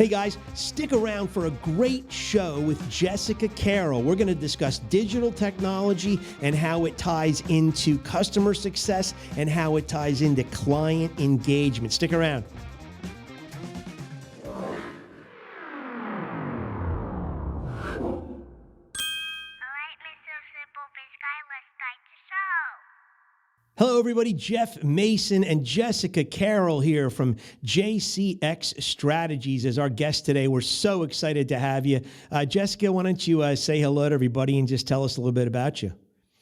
Hey guys, stick around for a great show with Jcx Carroll. We're going to discuss digital technology and how it ties into customer success and how it ties into client engagement. Stick around. Hello, everybody. Jeff Mason and Jcx Carroll here from Jcx Strategies as our guest today. We're so excited to have you. Jessica, why don't you say hello to everybody and just tell us a little bit about you?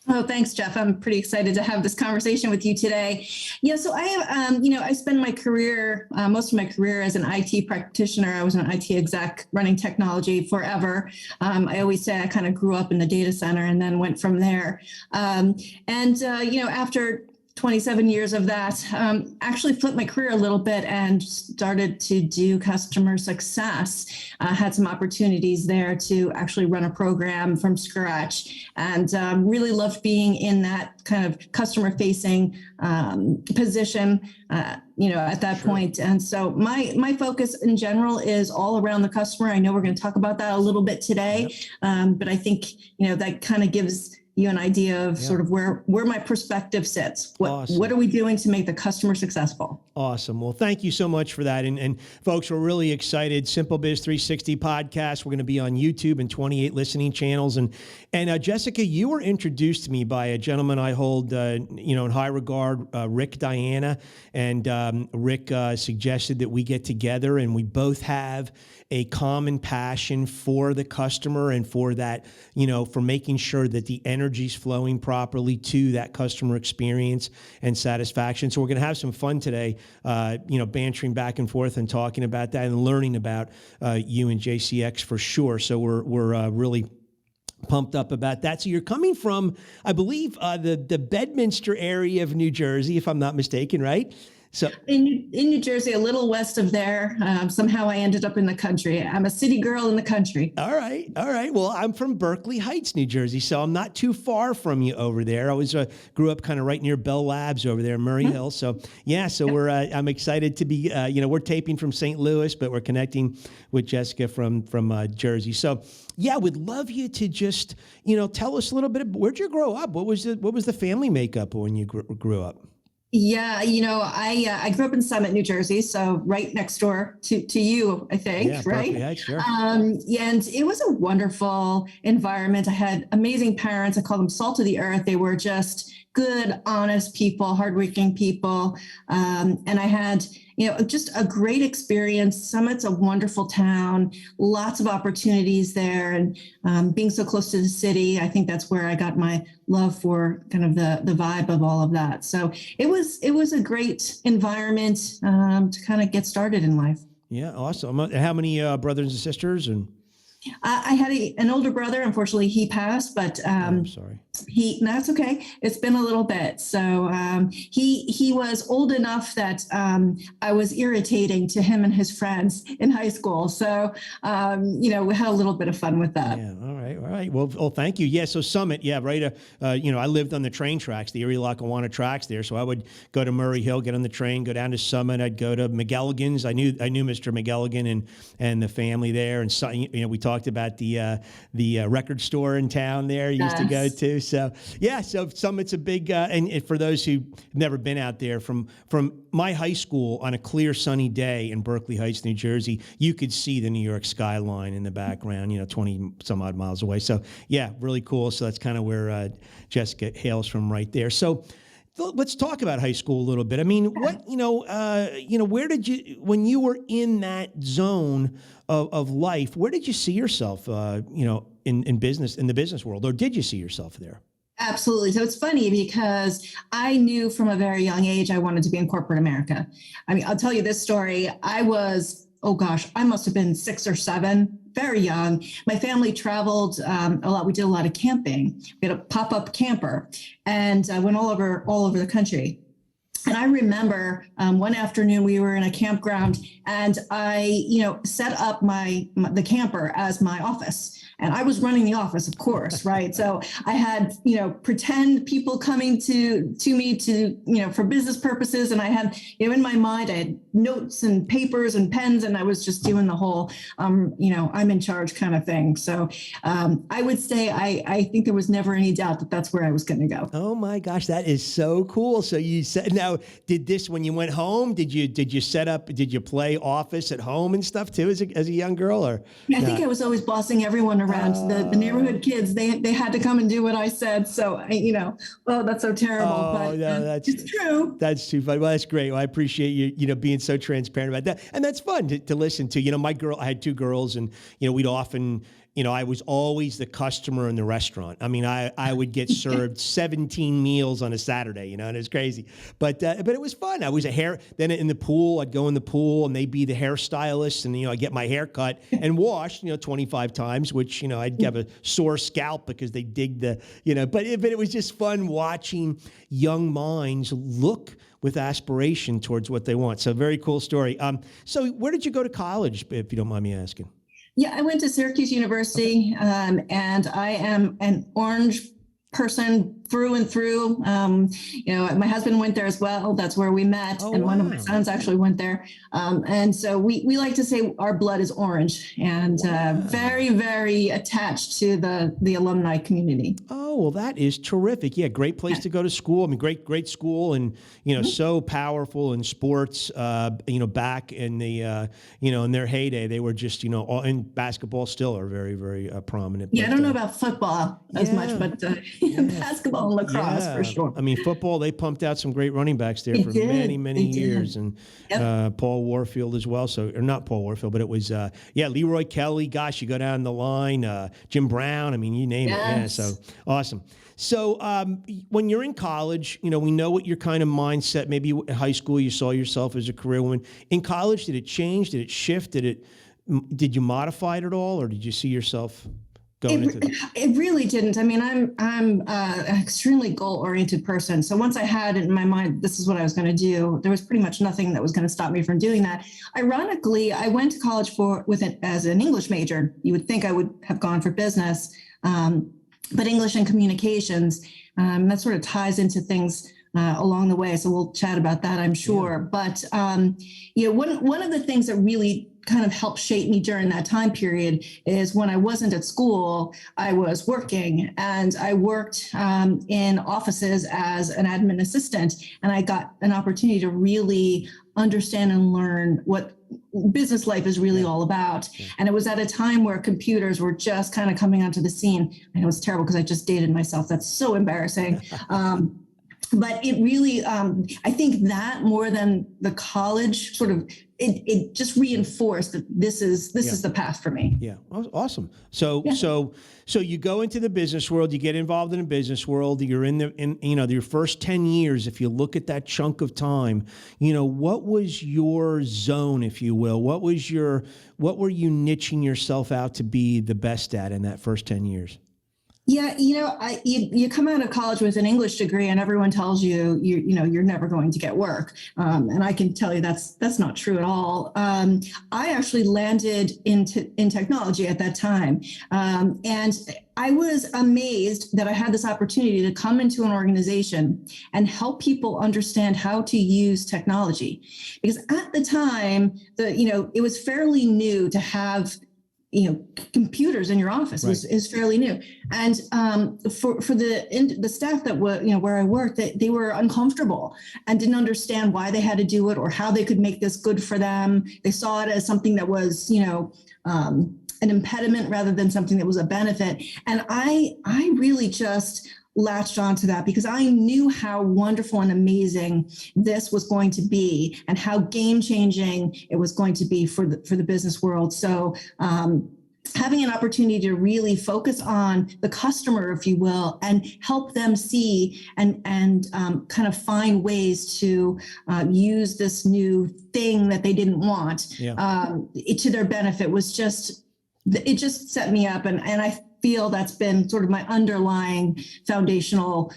Oh, thanks, Jeff. I'm pretty excited to have this conversation with you today. Yeah, so I have, I spent my career, most of my career as an IT practitioner. I was an IT exec running technology forever. I always say I kind of grew up in the data center and then went from there. After 27 years of that, actually flipped my career a little bit and started to do customer success. Had some opportunities there to actually run a program from scratch, and really loved being in that kind of customer-facing position. At that point. And so my focus in general is all around the customer. I know we're going to talk about that a little bit today, but I think that kind of gives you an idea of sort of where my perspective sits. What are we doing to make the customer successful? Awesome. Well, thank you so much for that. And folks, we're really excited. SimpleBiz360 podcast. We're going to be on YouTube and 28 listening channels. And Jessica, you were introduced to me by a gentleman I hold, in high regard, Rick Diana. And Rick suggested that we get together, and we both have a common passion for the customer and for that, for making sure that the energy's flowing properly to that customer experience and satisfaction. So we're going to have some fun today, bantering back and forth and talking about that and learning about you and Jcx for sure. So we're really pumped up about that. So you're coming from, I believe, the Bedminster area of New Jersey, if I'm not mistaken, right? So in New Jersey, a little west of there, somehow I ended up in the country. I'm a city girl in the country. All right. Well, I'm from Berkeley Heights, New Jersey, so I'm not too far from you over there. I was grew up kind of right near Bell Labs over there in Murray Hill. So we're I'm excited to be. We're taping from St. Louis, but we're connecting with Jessica from Jersey. So we'd love you to just tell us a little bit. Where'd you grow up? What was the family makeup when you grew up? Yeah, I grew up in Summit, New Jersey, so right next door to you, I think, right? Yeah, sure. And it was a wonderful environment. I had amazing parents. I call them salt of the earth. They were just good, honest people, hardworking people. And I had, just a great experience. Summit's a wonderful town, lots of opportunities there. And being so close to the city, I think that's where I got my love for kind of the vibe of all of that. So it was a great environment to kind of get started in life. Yeah, awesome. How many brothers and sisters? And I had an older brother. Unfortunately, he passed, but I'm sorry. That's okay. It's been a little bit. So he was old enough that I was irritating to him and his friends in high school. So we had a little bit of fun with that. Yeah. All right. Well, thank you. Yeah. So Summit. Yeah. Right. I lived on the train tracks, the Erie-Lackawanna tracks there. So I would go to Murray Hill, get on the train, go down to Summit. I'd go to McElligan's. I knew Mr. McElligan and the family there. And so, we talked about the record store in town there. You used to go to. So Summit's a big, and for those who've never been out there, from my high school on a clear sunny day in Berkeley Heights, New Jersey, you could see the New York skyline in the background, 20 some odd miles away. So really cool. So that's kind of where Jessica hails from right there. So let's talk about high school a little bit. I mean, where did you, when you were in that zone of life, where did you see yourself, in business, in the business world, or did you see yourself there? Absolutely. So it's funny because I knew from a very young age I wanted to be in corporate America. I mean, I'll tell you this story. I must have been 6 or 7, very young. My family traveled a lot. We did a lot of camping. We had a pop-up camper, and I went all over the country. And I remember one afternoon we were in a campground, and I, set up the camper as my office. And I was running the office, of course, right? So I had, pretend people coming to me for business purposes. And I had, in my mind, I had notes and papers and pens, and I was just doing the whole, I'm in charge kind of thing. So I would say I think there was never any doubt that that's where I was going to go. Oh my gosh, that is so cool. So you said, now, did this, when you went home, did you set up, did you play office at home and stuff too as a young girl? Or yeah, I think I was always bossing everyone around. The neighborhood kids, they had to come and do what I said. So well, that's so terrible, but no, it's true. That's too funny. Well, that's great. Well, I appreciate you, being so transparent about that. And that's fun to listen to. I had two girls, and, we'd often, I was always the customer in the restaurant. I mean, I would get served 17 meals on a Saturday, and it's crazy. But it was fun. I was then in the pool, I'd go in the pool and they'd be the hairstylist, and, I get my hair cut and washed, 25 times, which, I'd have a sore scalp because they dig but it was just fun watching young minds look with aspiration towards what they want. So very cool story. So where did you go to college, if you don't mind me asking? Yeah, I went to Syracuse University, and I am an Orange person through and through. My husband went there as well. That's where we met. Oh, and wow. One of my sons actually went there. And so we like to say our blood is orange, and very, very attached to the alumni community. Oh, well, that is terrific. Yeah, great place to go to school. I mean, great school, and, so powerful in sports, back in the, in their heyday. They were just, all in basketball still are very, very prominent. Yeah, I don't know about football as much, but basketball and lacrosse for sure. I mean, football, they pumped out some great running backs there for many years. And Paul Warfield as well. So, or not Paul Warfield, but it was, Leroy Kelly. Gosh, you go down the line, Jim Brown. I mean, you name it. Yeah, so awesome. So when you're in college, we know what your kind of mindset, maybe in high school, you saw yourself as a career woman. In college, did it change? Did it shift? Did you modify it at all? Or did you see yourself It really didn't. I mean, I'm an extremely goal-oriented person. So once I had it in my mind, this is what I was going to do, there was pretty much nothing that was going to stop me from doing that. Ironically, I went to college as an English major. You would think I would have gone for business, but English and communications, that sort of ties into things along the way. So we'll chat about that, I'm sure. Yeah. But one of the things that really kind of helped shape me during that time period is when I wasn't at school, I was working, and I worked in offices as an admin assistant, and I got an opportunity to really understand and learn what business life is really all about. Yeah. And it was at a time where computers were just kind of coming onto the scene. I know it's terrible because I just dated myself. That's so embarrassing. But it really, I think that more than the college sort of, it just reinforced that this is the path for me. Yeah, awesome. So you go into the business world, you get involved in the business world. You're in your first 10 years. If you look at that chunk of time, what was your zone, if you will? What were you niching yourself out to be the best at in that first 10 years? Yeah, you come out of college with an English degree, and everyone tells you you're never going to get work, and I can tell you that's not true at all. I actually landed in technology at that time, and I was amazed that I had this opportunity to come into an organization and help people understand how to use technology, because at the time it was fairly new to have computers in your office. Right. is fairly new. And for the staff that were, where I worked, they were uncomfortable and didn't understand why they had to do it or how they could make this good for them. They saw it as something that was, an impediment rather than something that was a benefit. And I really just latched onto that because I knew how wonderful and amazing this was going to be and how game-changing it was going to be for the business world. So having an opportunity to really focus on the customer, if you will, and help them see and kind of find ways to use this new thing that they didn't want to their benefit it just set me up. And I feel that's been sort of my underlying foundational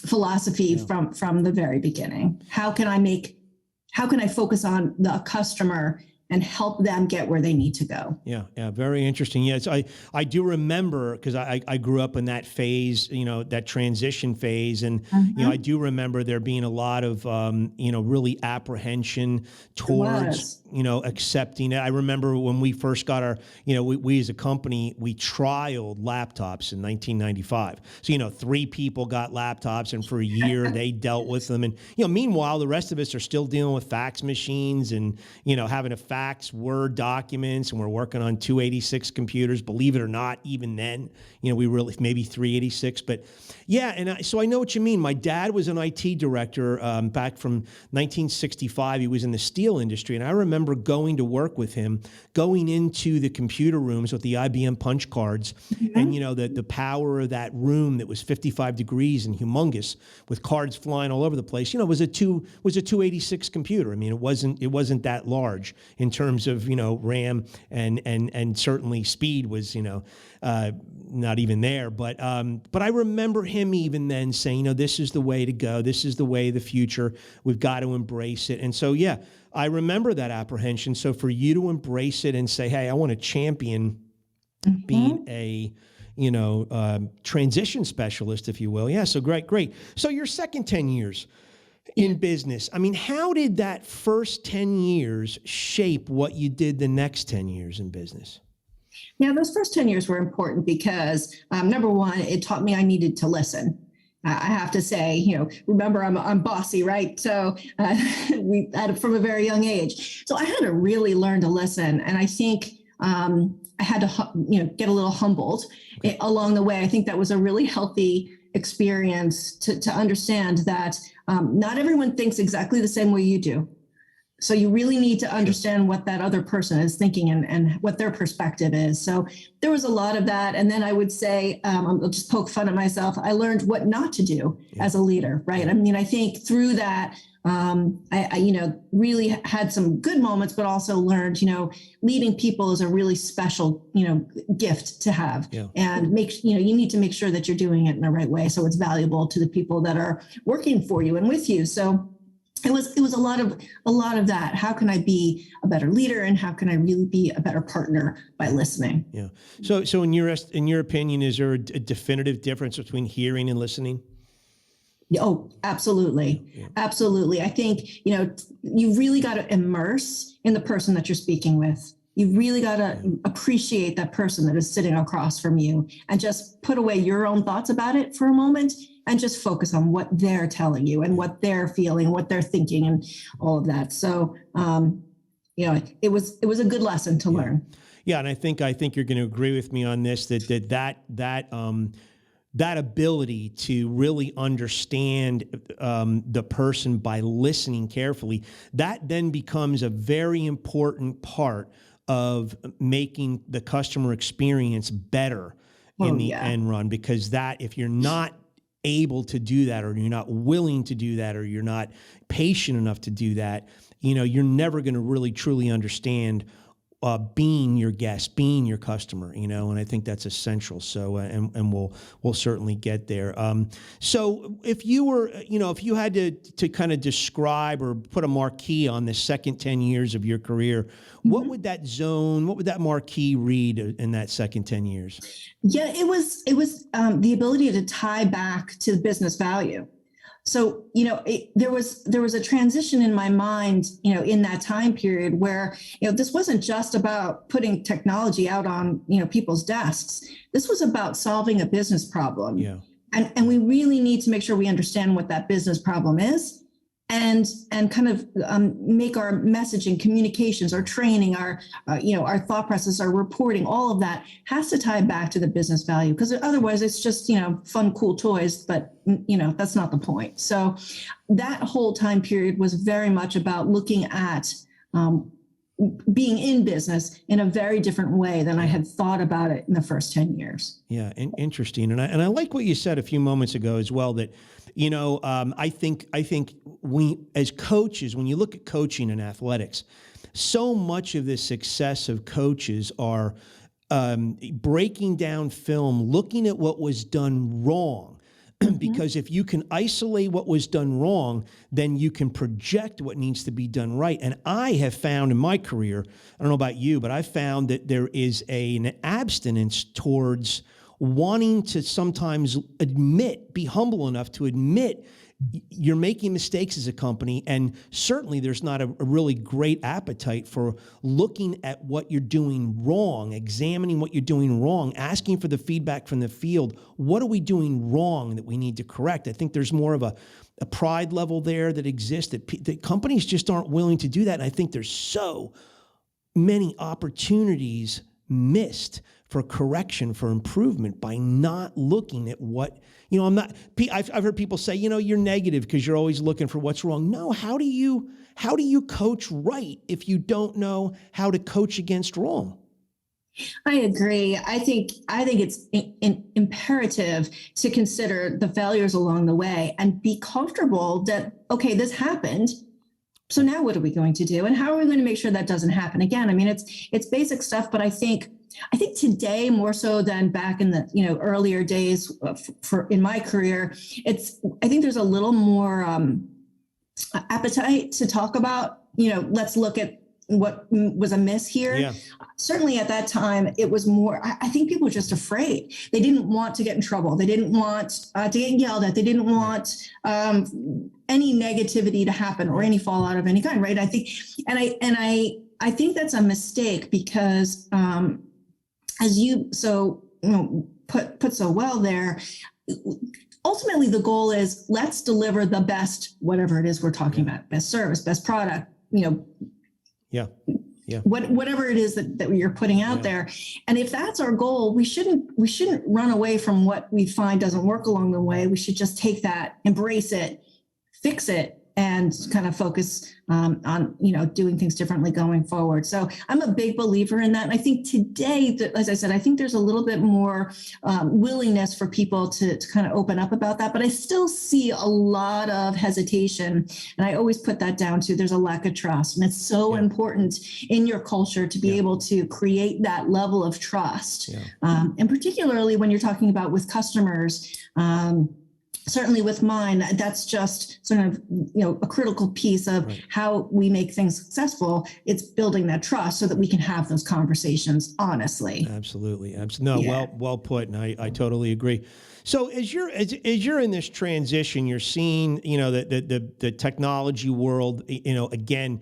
philosophy from the very beginning. How can I focus on the customer and help them get where they need to go? Yeah, very interesting. Yes, I do remember, because I grew up in that phase, that transition phase, and I do remember there being a lot of really apprehension towards accepting it. I remember when we first got our, we as a company, we trialed laptops in 1995. So 3 people got laptops, and for a year they dealt with them, and meanwhile the rest of us are still dealing with fax machines and having to fax Word documents, and we're working on 286 computers. Believe it or not, even then, we really maybe 386. But yeah, and so I know what you mean. My dad was an IT director back from 1965. He was in the steel industry, and I remember going to work with him, going into the computer rooms with the IBM punch cards, and the power of that room that was 55 degrees and humongous with cards flying all over the place. Was a 286 computer. I mean, it wasn't that large in terms of RAM and certainly speed was not even there. But I remember him even then saying, this is the way to go. This is the way of the future. We've got to embrace it. And so yeah, I remember that apprehension. So for you to embrace it and say, hey, I want to champion being a transition specialist, if you will. Yeah. So great. So your second 10 years in business, I mean, how did that first 10 years shape what you did the next 10 years in business? Yeah, those first 10 years were important because number one, it taught me I needed to listen. I have to say, remember I'm bossy, right? So we had from a very young age. So I had to really learn to listen. And I think I had to, get a little humbled along the way. I think that was a really healthy experience to understand that not everyone thinks exactly the same way you do. So you really need to understand what that other person is thinking and what their perspective is. So there was a lot of that. And then I would say, I'll just poke fun at myself. I learned what not to do as a leader, right? I mean, I think through that, I really had some good moments, but also learned, leading people is a really special, gift to have, and you need to make sure that you're doing it in the right way. So it's valuable to the people that are working for you and with you. So it was a lot of that. How can I be a better leader, and how can I really be a better partner by listening? Yeah. So in your opinion, is there a definitive difference between hearing and listening? Oh, absolutely. Yeah. Absolutely. I think, you really got to immerse in the person that you're speaking with. You really got to appreciate that person that is sitting across from you, and just put away your own thoughts about it for a moment and just focus on what they're telling you and what they're feeling, what they're thinking, and all of that. So, it was a good lesson to learn. Yeah. And I think you're going to agree with me on this, that ability to really understand the person by listening carefully, that then becomes a very important part of making the customer experience better in the end run. Because if you're not able to do that, or you're not willing to do that, or you're not patient enough to do that, you're never going to really truly understand being your guest, being your customer, and I think that's essential. So, and we'll certainly get there. So if you were, if you had to kind of describe or put a marquee on the second 10 years of your career, what would that marquee read in that second 10 years? Yeah, it was the ability to tie back to business value. So, there was a transition in my mind, in that time period where, this wasn't just about putting technology out on, people's desks. This was about solving a business problem. Yeah. And we really need to make sure we understand what that business problem is, and kind of make our messaging, communications, our training, our thought process, our reporting, all of that has to tie back to the business value, because otherwise it's just, fun, cool toys, but that's not the point. So that whole time period was very much about looking at being in business in a very different way than I had thought about it in the first 10 years. Yeah, interesting. And I like what you said a few moments ago as well, that I think we, as coaches, when you look at coaching and athletics, so much of the success of coaches are breaking down film, looking at what was done wrong, Because if you can isolate what was done wrong, then you can project what needs to be done right. And I have found in my career, I don't know about you, but I've found that there is an abstinence towards wanting to sometimes be humble enough to admit you're making mistakes as a company, and certainly there's not a really great appetite for looking at what you're doing wrong, examining what you're doing wrong, asking for the feedback from the field. What are we doing wrong that we need to correct? I think there's more of a pride level there that exists that companies just aren't willing to do that. And I think there's so many opportunities missed for correction, for improvement, by not looking at what, I've heard people say, you're negative because you're always looking for what's wrong. No, how do you coach right if you don't know how to coach against wrong? I agree. I think it's imperative to consider the failures along the way and be comfortable that, okay, this happened. So now what are we going to do? And how are we going to make sure that doesn't happen again? I mean, it's basic stuff, but I think today more so than back in the earlier days in my career, I think there's a little more appetite to talk about, let's look at what was amiss here. Yeah. Certainly at that time, it was more, I think people were just afraid. They didn't want to get in trouble. They didn't want to get yelled at. They didn't want any negativity to happen or any fallout of any kind, right? I think, and I think that's a mistake because as you put so well there, ultimately the goal is let's deliver the best, whatever it is we're talking about, best service, best product, Yeah. Whatever it is that you're putting out there. And if that's our goal, we shouldn't run away from what we find doesn't work along the way. We should just take that, embrace it, fix it, and kind of focus on doing things differently going forward. So I'm a big believer in that. And I think today, as I said, I think there's a little bit more willingness for people to kind of open up about that. But I still see a lot of hesitation. And I always put that down to there's a lack of trust. And it's so important in your culture to be able to create that level of trust. And particularly when you're talking about with customers, certainly with mine, that's just sort of, a critical piece of how we make things successful. It's building that trust so that we can have those conversations honestly. Absolutely. No, well put. And I totally agree. So as you're in this transition, you're seeing, the technology world, again,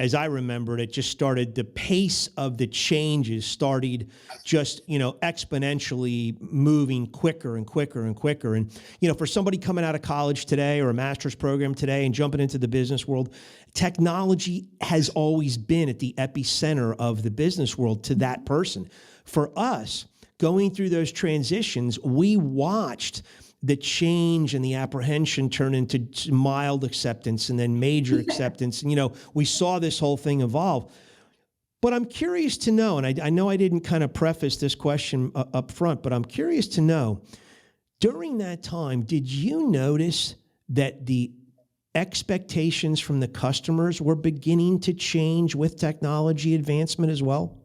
as I remembered, it just started, the pace of the changes started just, exponentially moving quicker and quicker and quicker. And, for somebody coming out of college today or a master's program today and jumping into the business world, technology has always been at the epicenter of the business world to that person. For us, going through those transitions, we watched the change and the apprehension turn into mild acceptance and then major acceptance. And, we saw this whole thing evolve. But I'm curious to know, and I know I didn't kind of preface this question up front, but I'm curious to know, during that time, did you notice that the expectations from the customers were beginning to change with technology advancement as well?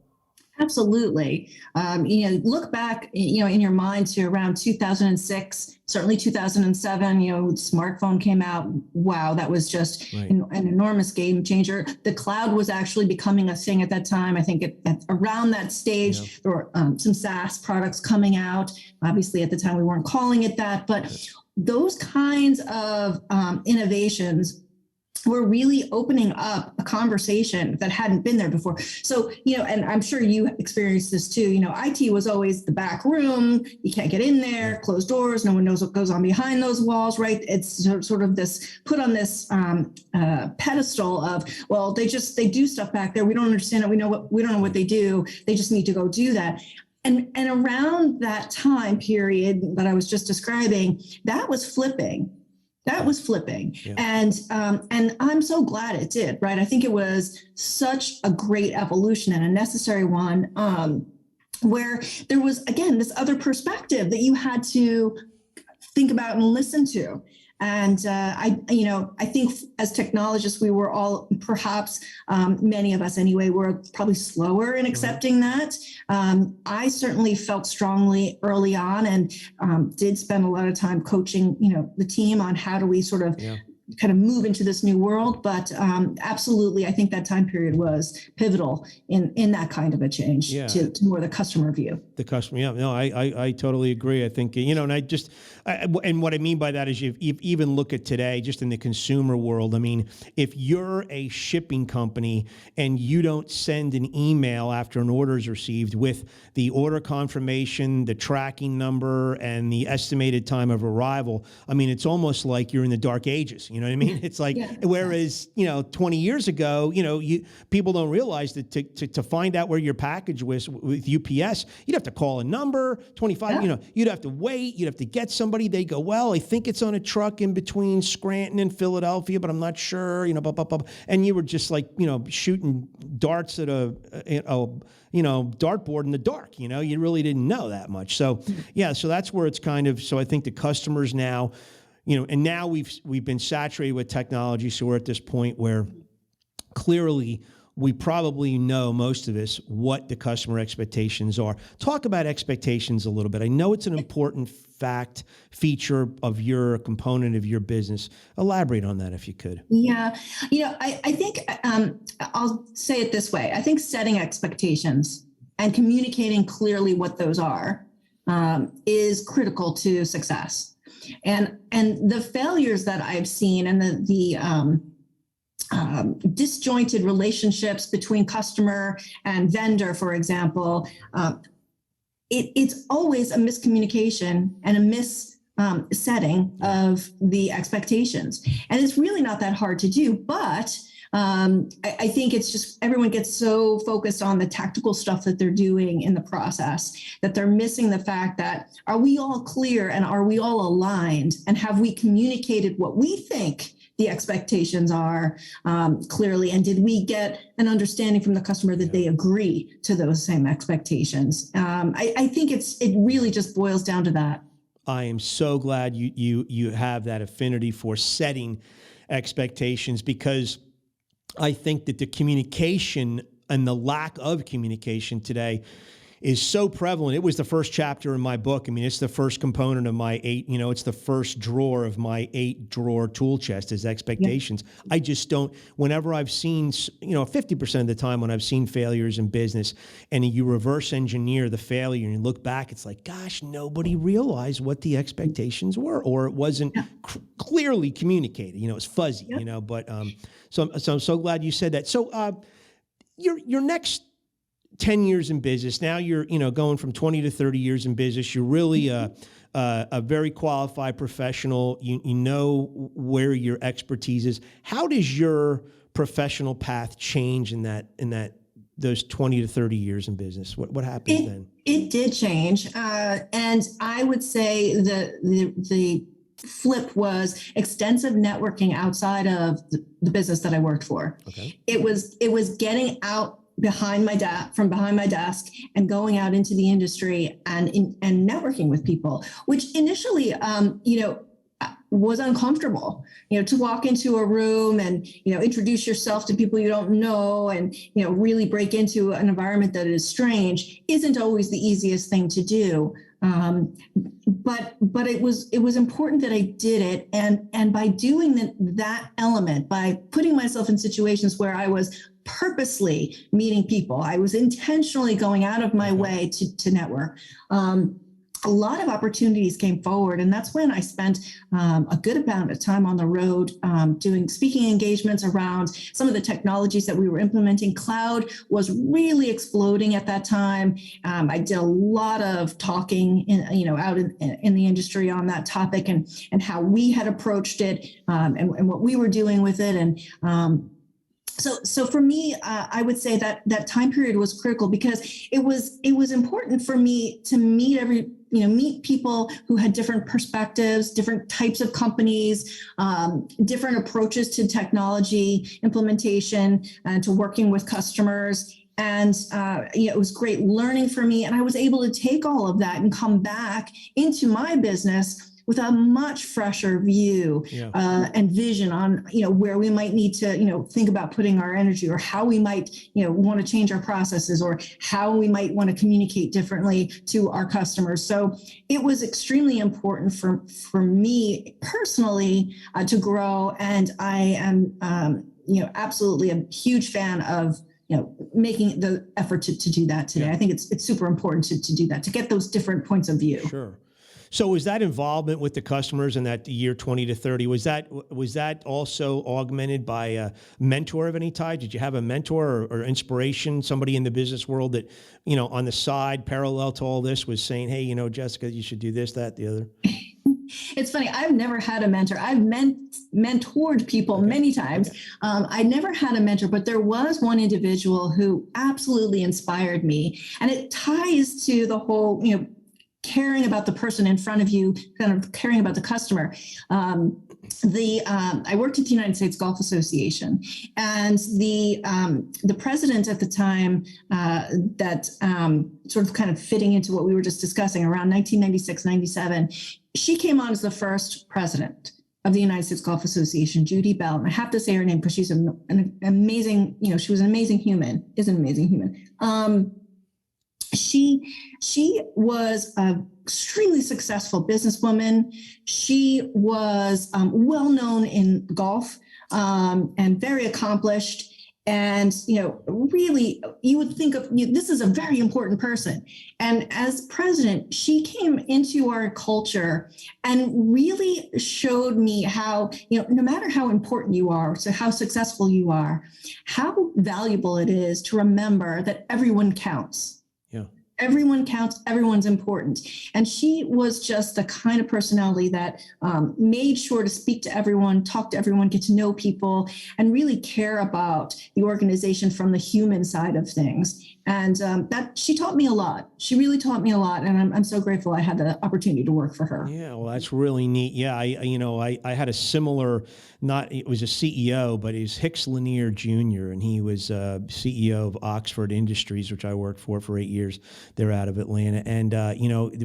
Absolutely. Look back, in your mind to around 2006, certainly 2007, smartphone came out. Wow, that was just an enormous game changer. The cloud was actually becoming a thing at that time. I think around that stage, there were some SaaS products coming out. Obviously, at the time, we weren't calling it that, but those kinds of innovations we're really opening up a conversation that hadn't been there before. So, and I'm sure you experienced this too, IT was always the back room. You can't get in there, closed doors. No one knows what goes on behind those walls, right? It's sort of this put on this pedestal of, well, they do stuff back there. We don't understand it. We don't know what they do. They just need to go do that. And around that time period that I was just describing, that was flipping. Yeah. And I'm so glad it did, right? I think it was such a great evolution and a necessary one, where there was, again, this other perspective that you had to think about and listen to. And I think as technologists, we were all, perhaps many of us anyway, were probably slower in accepting that. I certainly felt strongly early on, and did spend a lot of time coaching, the team on how do we sort of kind of move into this new world. But absolutely, I think that time period was pivotal in that kind of a change to more the customer view. The customer, I totally agree. I think, and what I mean by that is you even look at today, just in the consumer world. I mean, if you're a shipping company and you don't send an email after an order is received with the order confirmation, the tracking number, and the estimated time of arrival, I mean, it's almost like you're in the dark ages. You know what I mean? It's like, whereas, 20 years ago, people don't realize that to find out where your package was with UPS, you'd have to call a number, 25, you'd have to wait, you'd have to get somebody. They go, well, I think it's on a truck in between Scranton and Philadelphia, but I'm not sure, blah, blah, blah. And you were just like, shooting darts at a dartboard in the dark, you really didn't know that much. So, so that's where it's kind of, so I think the customers now, and now we've been saturated with technology. So we're at this point where clearly we probably know, most of us, what the customer expectations are. Talk about expectations a little bit. I know it's an important feature of your component of your business. Elaborate on that if you could. Yeah. I think I'll say it this way. I think setting expectations and communicating clearly what those are is critical to success. And the failures that I've seen and the disjointed relationships between customer and vendor, for example, it's always a miscommunication and a setting of the expectations. And it's really not that hard to do, but I think it's just everyone gets so focused on the tactical stuff that they're doing in the process that they're missing the fact that, are we all clear and are we all aligned, and have we communicated what we think the expectations are clearly, and did we get an understanding from the customer that they agree to those same expectations? I think it really just boils down to that. I am so glad you have that affinity for setting expectations, because I think that the communication and the lack of communication today is so prevalent. It was the first chapter in my book. I mean, it's the first component of my it's the first drawer of my 8-drawer tool chest is expectations. Yep. I just don't, whenever I've seen, 50% of the time when I've seen failures in business and you reverse engineer the failure and you look back, it's like, gosh, nobody realized what the expectations were, or it wasn't clearly communicated. It's fuzzy, but so I'm so glad you said that. So your next 10 years in business. Now you're, going from 20 to 30 years in business. You're really a very qualified professional. You know where your expertise is. How does your professional path change in those 20 to 30 years in business? What happens then? It did change. And I would say the flip was extensive networking outside of the business that I worked for. Okay. It was getting out behind my desk and going out into the industry and networking with people, which initially, was uncomfortable, to walk into a room and, introduce yourself to people you don't know and, really break into an environment that is strange isn't always the easiest thing to do. But it was important that I did it. And by doing that element, by putting myself in situations where I was purposely meeting people, I was intentionally going out of my way to network. A lot of opportunities came forward, and that's when I spent a good amount of time on the road doing speaking engagements around some of the technologies that we were implementing. Cloud was really exploding at that time. I did a lot of talking, out in the industry on that topic and how we had approached it and what we were doing with it. And So for me, I would say that time period was critical because it was important for me to meet people who had different perspectives, different types of companies, different approaches to technology implementation and to working with customers. And it was great learning for me. And I was able to take all of that and come back into my business with a much fresher view and vision on, where we might need to, think about putting our energy, or how we might, want to change our processes, or how we might want to communicate differently to our customers. So it was extremely important for me personally to grow. And I am, absolutely a huge fan of, making the effort to do that today. I think it's super important to do that, to get those different points of view. Sure. So was that involvement with the customers in that year 20 to 30, was that also augmented by a mentor of any type? Did you have a mentor or inspiration, somebody in the business world that, on the side, parallel to all this, was saying, hey, Jessica, you should do this, that, the other? It's funny. I've never had a mentor. I've mentored people many times. I never had a mentor, but there was one individual who absolutely inspired me. And it ties to the whole, caring about the person in front of you, kind of caring about the customer. I worked at the United States Golf Association, and the president at the time, that sort of kind of fitting into what we were just discussing, around 1996, 97, she came on as the first president of the United States Golf Association, Judy Bell. And I have to say her name because she's an amazing, she was an amazing human, is an amazing human. She was an extremely successful businesswoman. She was well known in golf and very accomplished. And, really, you would think of this is a very important person. And as president, she came into our culture and really showed me how, no matter how important you are, so how successful you are, how valuable it is to remember that everyone counts. Everyone counts, everyone's important. And she was just the kind of personality that made sure to speak to everyone, talk to everyone, get to know people, and really care about the organization from the human side of things. And that she taught me a lot. She really taught me a lot. And I'm so grateful I had the opportunity to work for her. Yeah, well, that's really neat. Yeah, I had a similar, it was a CEO, but he's Hicks Lanier Jr., and he was CEO of Oxford Industries, which I worked for 8 years. They're out of Atlanta. And,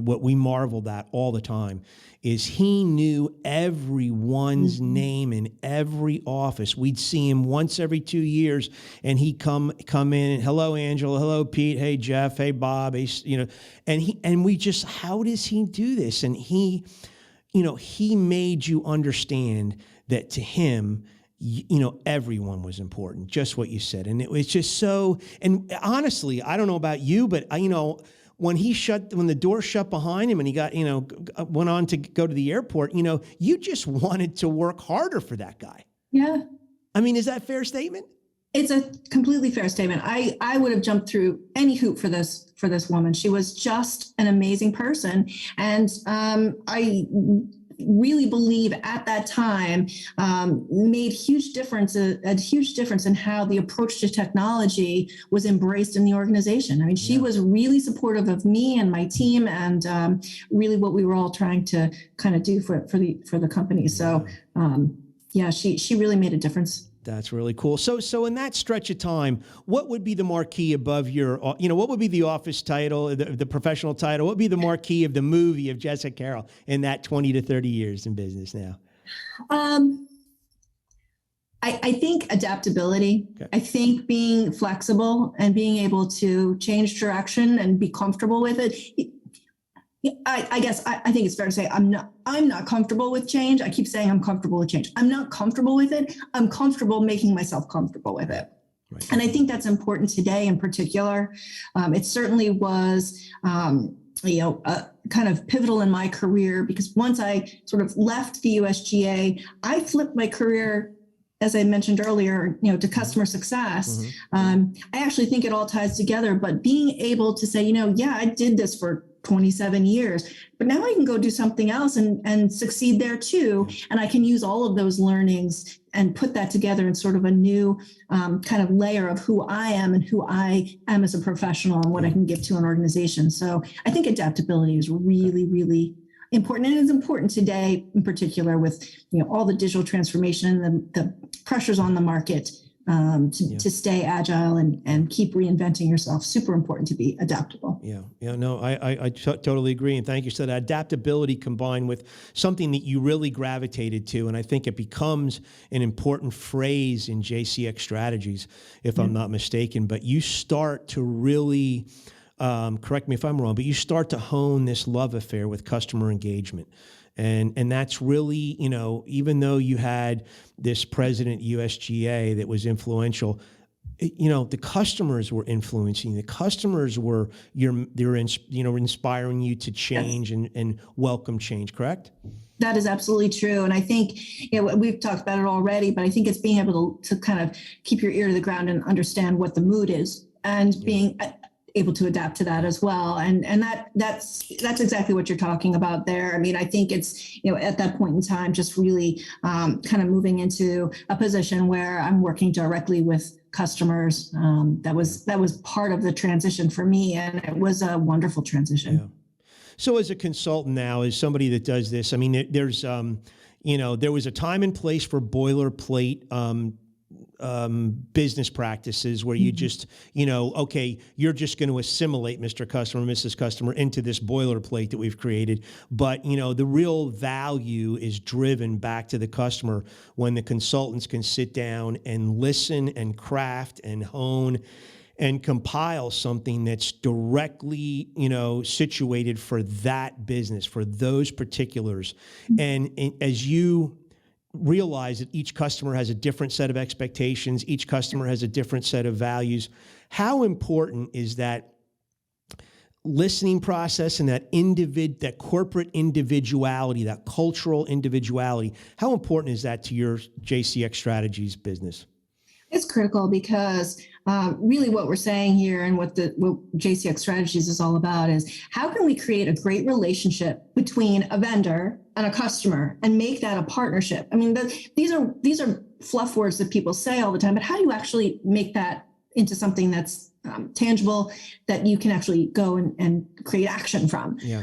what we marveled at all the time is he knew everyone's name in every office. We'd see him once every 2 years, and he'd come in and, hello, Angela, hello, Pete, hey, Jeff, hey, Bob, hey, and we just, how does he do this? And he made you understand that to him, everyone was important, just what you said. And it was just so, and honestly, I don't know about you, but when the door shut behind him and he got, went on to go to the airport, you just wanted to work harder for that guy. Yeah. I mean, is that a fair statement? It's a completely fair statement. I would have jumped through any hoop for this woman. She was just an amazing person. And I really believe at that time made a huge difference in how the approach to technology was embraced in the organization. I mean, she was really supportive of me and my team, and really what we were all trying to kind of do for the company. So she really made a difference. That's really cool. So in that stretch of time, what would be the marquee above your, what would be the office title, the professional title? What would be the marquee of the movie of Jessica Carroll in that 20 to 30 years in business now? I think adaptability. Okay. I think being flexible and being able to change direction and be comfortable with it. I guess I think it's fair to say I'm not comfortable with change. I keep saying I'm comfortable with change. I'm not comfortable with it. I'm comfortable making myself comfortable with it. Right. And I think that's important today in particular. It certainly was, kind of pivotal in my career, because once I sort of left the USGA, I flipped my career, as I mentioned earlier, to customer success. Mm-hmm. I actually think it all ties together, but being able to say, I did this for 27 years, but now I can go do something else and succeed there too. And I can use all of those learnings and put that together in sort of a new kind of layer of who I am and who I am as a professional and what I can give to an organization. So I think adaptability is really, really important. And it's important today in particular with all the digital transformation and the pressures on the market. to stay agile and keep reinventing yourself. Super important to be adaptable. Yeah, no, I totally agree. And thank you. So that adaptability combined with something that you really gravitated to, and I think it becomes an important phrase in Jcx strategies, if I'm not mistaken, but you start to really, correct me if I'm wrong, but you start to hone this love affair with customer engagement. And that's really, even though you had this president USGA that was influential, the customers were influencing. The customers were inspiring you to change and welcome change. Correct? That is absolutely true. And I think, we've talked about it already, but I think it's being able to kind of keep your ear to the ground and understand what the mood is, and being able to adapt to that as well. And that's exactly what you're talking about there. I mean, I think it's, at that point in time, just really kind of moving into a position where I'm working directly with customers. That was part of the transition for me, and it was a wonderful transition. Yeah. So as a consultant now, as somebody that does this, I mean, there's, there was a time and place for boilerplate business practices where you just, okay, you're just going to assimilate Mr. Customer, Mrs. Customer into this boilerplate that we've created. But, the real value is driven back to the customer when the consultants can sit down and listen and craft and hone and compile something that's directly, situated for that business, for those particulars. And as you realize that each customer has a different set of expectations, each customer has a different set of values, how important is that listening process and that corporate individuality, that cultural individuality, how important is that to your Jcx Strategies business? It's critical because really what we're saying here and what Jcx Strategies is all about is how can we create a great relationship between a vendor and a customer and make that a partnership? I mean, these are fluff words that people say all the time, but how do you actually make that into something that's tangible, that you can actually go and create action from? Yeah.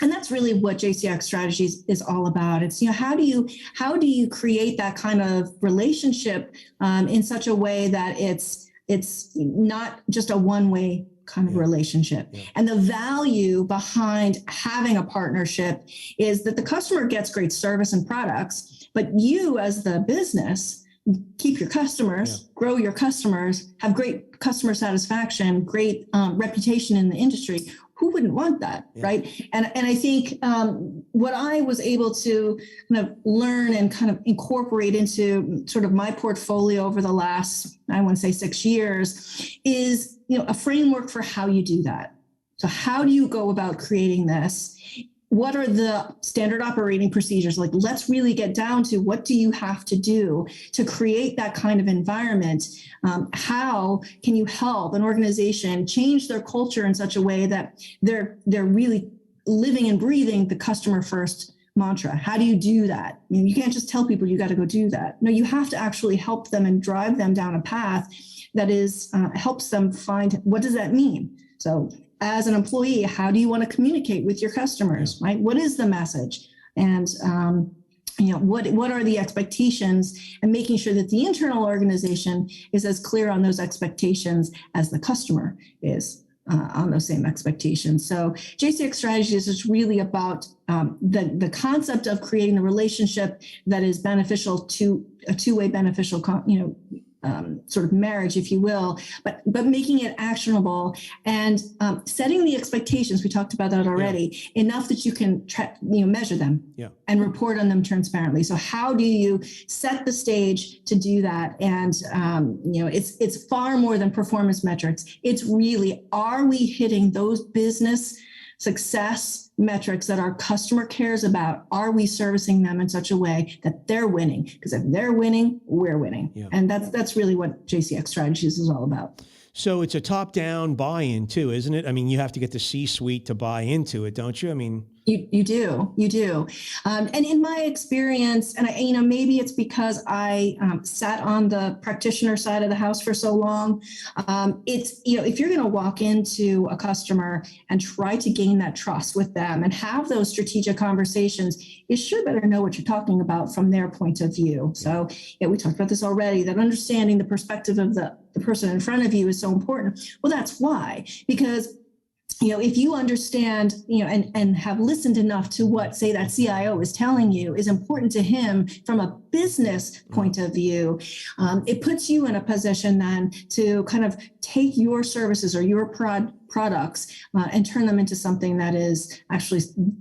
And that's really what Jcx Strategies is all about. It's, how do you create that kind of relationship in such a way that it's not just a one-way kind of relationship. Yeah. And the value behind having a partnership is that the customer gets great service and products, but you as the business keep your customers, grow your customers, have great customer satisfaction, great reputation in the industry. Who wouldn't want that, right? And I think what I was able to kind of learn and kind of incorporate into sort of my portfolio over the last, I want to say 6 years, is a framework for how you do that. So how do you go about creating this? What are the standard operating procedures? Like, let's really get down to what do you have to do to create that kind of environment? How can you help an organization change their culture in such a way that they're really living and breathing the customer first mantra? How do you do that? I mean, you can't just tell people you got to go do that. No, you have to actually help them and drive them down a path that is helps them find, what does that mean? So as an employee, how do you want to communicate with your customers, right? What is the message? And, what are the expectations, and making sure that the internal organization is as clear on those expectations as the customer is on those same expectations. So Jcx Strategies is really about the concept of creating the relationship that is beneficial to a two-way beneficial, sort of marriage, if you will, but making it actionable and setting the expectations. We talked about that already, enough that you can measure them and report on them transparently. So how do you set the stage to do that? And it's far more than performance metrics. It's really, are we hitting those business success metrics that our customer cares about? Are we servicing them in such a way that they're winning? Because if they're winning, we're winning. Yeah. And that's really what Jcx Strategies is all about. So it's a top-down buy-in too, isn't it? I mean, you have to get the C-suite to buy into it, don't you? I mean, you do. And in my experience, and maybe it's because I sat on the practitioner side of the house for so long. It's, if you're going to walk into a customer and try to gain that trust with them and have those strategic conversations, you sure better know what you're talking about from their point of view. So we talked about this already, that understanding the perspective of the person in front of you is so important. Well, that's why, because if you understand, and have listened enough to what, say, that CIO is telling you is important to him from a business point of view, it puts you in a position then to kind of take your services or your products and turn them into something that is actually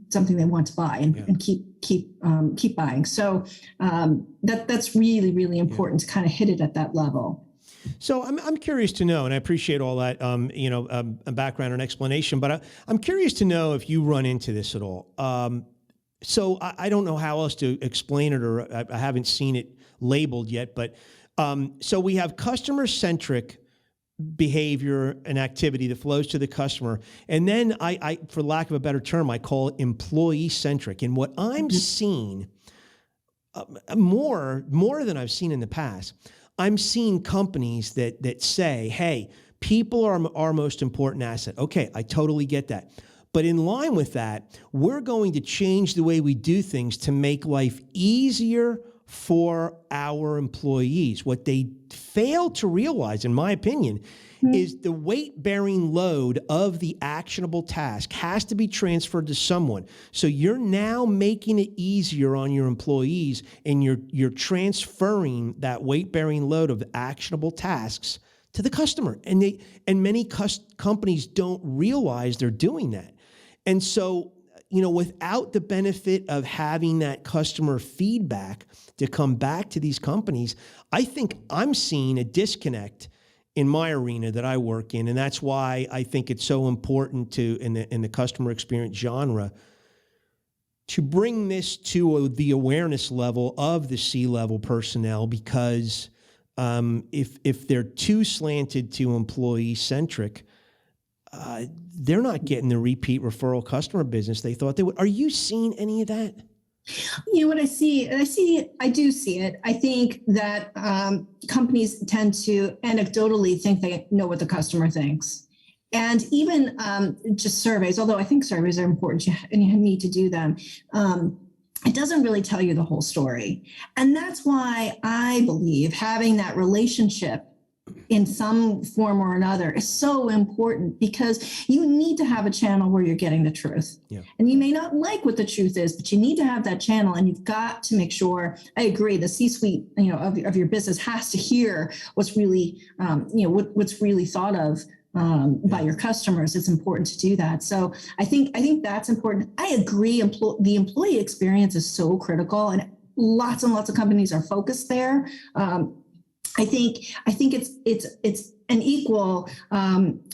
something they want to buy and keep buying. So that's really, really important to kind of hit it at that level. So I'm curious to know, and I appreciate all that, background and explanation, but I'm curious to know if you run into this at all. So I don't know how else to explain it, or I haven't seen it labeled yet, but so we have customer-centric behavior and activity that flows to the customer. And then I, for lack of a better term, I call it employee-centric. And what I'm seeing more than I've seen in the past, I'm seeing companies that say, hey, people are our most important asset. Okay, I totally get that. But in line with that, we're going to change the way we do things to make life easier for our employees. What they fail to realize, in my opinion, is the weight-bearing load of the actionable task has to be transferred to someone. So you're now making it easier on your employees, and you're transferring that weight-bearing load of actionable tasks to the customer. And many companies don't realize they're doing that. And so, without the benefit of having that customer feedback to come back to these companies, I think I'm seeing a disconnect in my arena that I work in. And that's why I think it's so important to, in the customer experience genre, to bring this to the awareness level of the C-level personnel, because if they're too slanted to employee-centric, they're not getting the repeat referral customer business they thought they would. Are you seeing any of that? What I see, I do see it. I think that companies tend to anecdotally think they know what the customer thinks. And even just surveys, although I think surveys are important and you need to do them, it doesn't really tell you the whole story. And that's why I believe having that relationship in some form or another is so important, because you need to have a channel where you're getting the truth. Yeah. And you may not like what the truth is, but you need to have that channel, and you've got to make sure, I agree, the C-suite, of your business has to hear what's really, what's really thought of by your customers. It's important to do that. So I think that's important. I agree. The employee experience is so critical, and lots of companies are focused there. I think it's an equal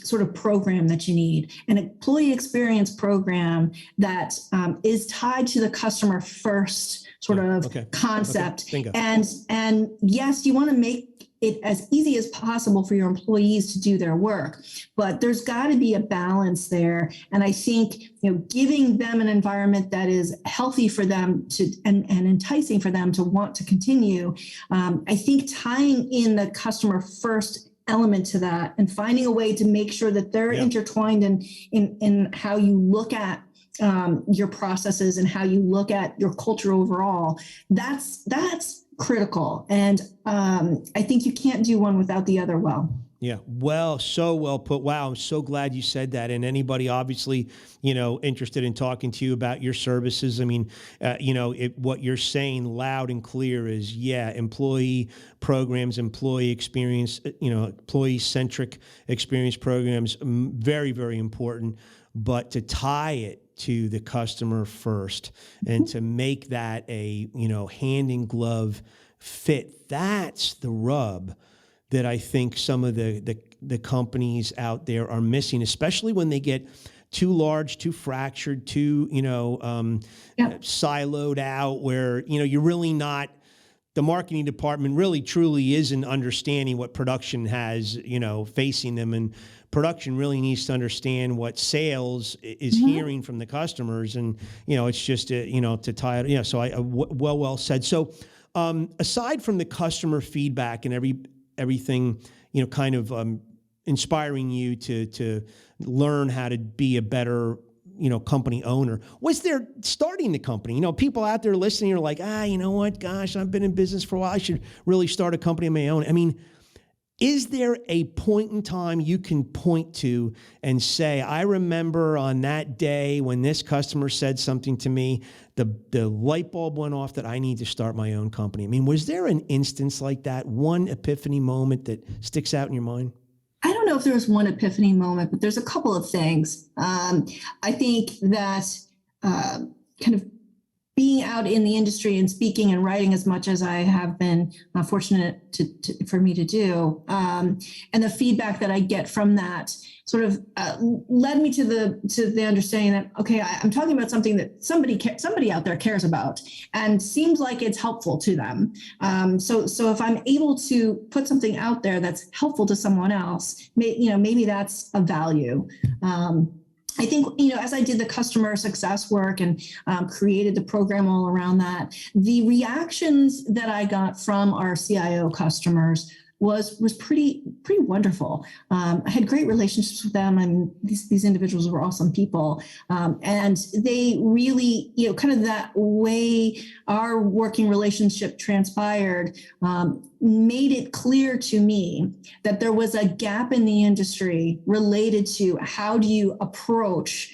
sort of program that you need, an employee experience program that is tied to the customer first sort of concept. Okay. And yes, you want to make it as easy as possible for your employees to do their work, but there's got to be a balance there. And I think, giving them an environment that is healthy for them to, and enticing for them to want to continue. I think tying in the customer first element to that and finding a way to make sure that they're intertwined in how you look at your processes and how you look at your culture overall, that's critical. And I think you can't do one without the other well. Yeah. Well, so well put. Wow. I'm so glad you said that. And anybody obviously, interested in talking to you about your services. I mean, what you're saying loud and clear is, employee programs, employee experience, employee-centric experience programs, very, very important. But to tie it to the customer first and to make that a, hand in glove fit, that's the rub that I think some of the companies out there are missing, especially when they get too large, too fractured, too, siloed out, where, you're really not the marketing department really truly isn't understanding what production has, facing them, and production really needs to understand what sales is hearing from the customers, and it's just to tie it. So well said. So aside from the customer feedback and everything, kind of inspiring you to learn how to be a better company owner, was there starting the company? People out there listening are like, you know what? Gosh, I've been in business for a while. I should really start a company of my own. I mean, is there a point in time you can point to and say, I remember on that day when this customer said something to me, the light bulb went off that I need to start my own company? I mean, was there an instance like that, one epiphany moment that sticks out in your mind? I don't know if there was one epiphany moment, but there's a couple of things. I think that kind of being out in the industry and speaking and writing as much as I have been fortunate for me to do, and the feedback that I get from that sort of led me to the understanding that, okay, I'm talking about something that somebody out there cares about and seems like it's helpful to them. So if I'm able to put something out there that's helpful to someone else, maybe that's a value. I think, as I did the customer success work and created the program all around that, the reactions that I got from our CIO customers was pretty wonderful. I had great relationships with them, and these individuals were awesome people. And they really, kind of that way our working relationship transpired, made it clear to me that there was a gap in the industry related to how do you approach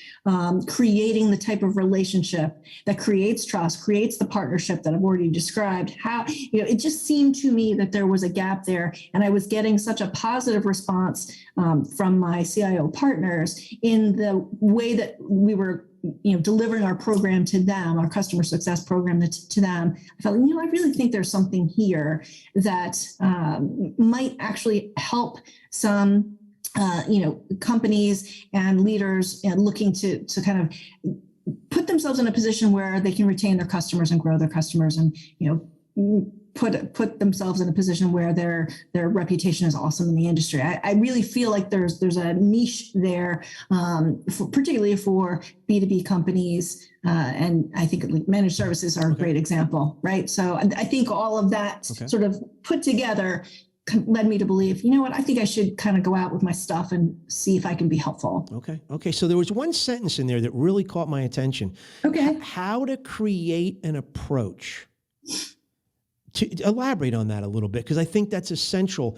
creating the type of relationship that creates trust, creates the partnership that I've already described. How, it just seemed to me that there was a gap there, and I was getting such a positive response from my CIO partners in the way that we were delivering our program to them, our customer success program to them. I felt, I really think there's something here that might actually help some companies and leaders and looking to kind of put themselves in a position where they can retain their customers and grow their customers, and put themselves in a position where their reputation is awesome in the industry. I really feel like there's a niche there, particularly for B2B companies, and I think managed services are a great example, right? So I think all of that sort of put together led me to believe, I think I should kind of go out with my stuff and see if I can be helpful. Okay. So there was one sentence in there that really caught my attention. Okay. How to create an approach. To elaborate on that a little bit, because I think that's essential.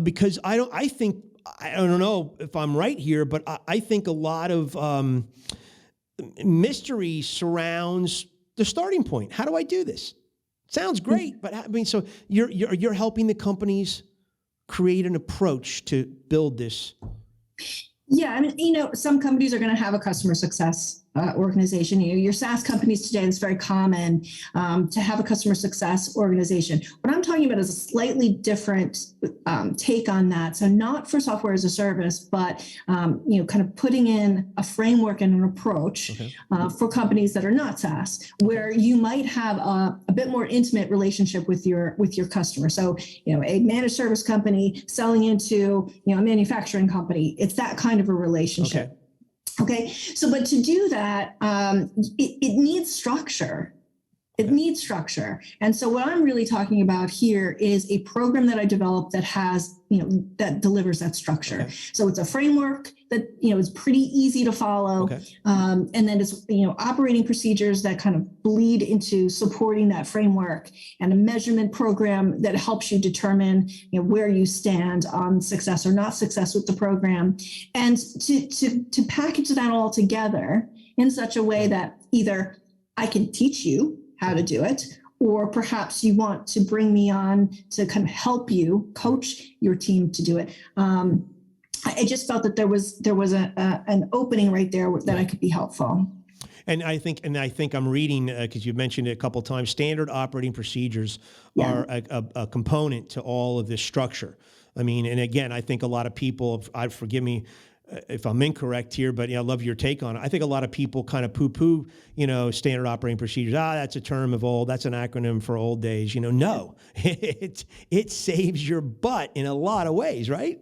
Because I don't know if I'm right here, but I think a lot of mystery surrounds the starting point. How do I do this? Sounds great, but so you're helping the companies create an approach to build this. Yeah, some companies are going to have a customer success organization. Your SaaS companies today, it's very common to have a customer success organization. What I'm talking about is a slightly different take on that. So not for software as a service, but kind of putting in a framework and an approach for companies that are not SaaS, where you might have a bit more intimate relationship with your customer. So a managed service company selling into a manufacturing company, it's that kind of a relationship. Okay. So, but to do that, it needs structure. It needs structure. And so what I'm really talking about here is a program that I developed that has, that delivers that structure. So it's a framework that, is pretty easy to follow. And then it's, operating procedures that kind of bleed into supporting that framework, and a measurement program that helps you determine, where you stand on success or not success with the program. And to package that all together in such a way that either I can teach you how to do it, or perhaps you want to bring me on to kind of help you coach your team to do it. I just felt that there was an opening right there that I could be helpful. And I think I'm reading, because you mentioned it a couple of times, standard operating procedures are a component to all of this structure. And again, I think a lot of people, forgive me, if I'm incorrect here, but I love your take on it. I think a lot of people kind of poo-poo, standard operating procedures. That's a term of old. That's an acronym for old days. No, it saves your butt in a lot of ways, right?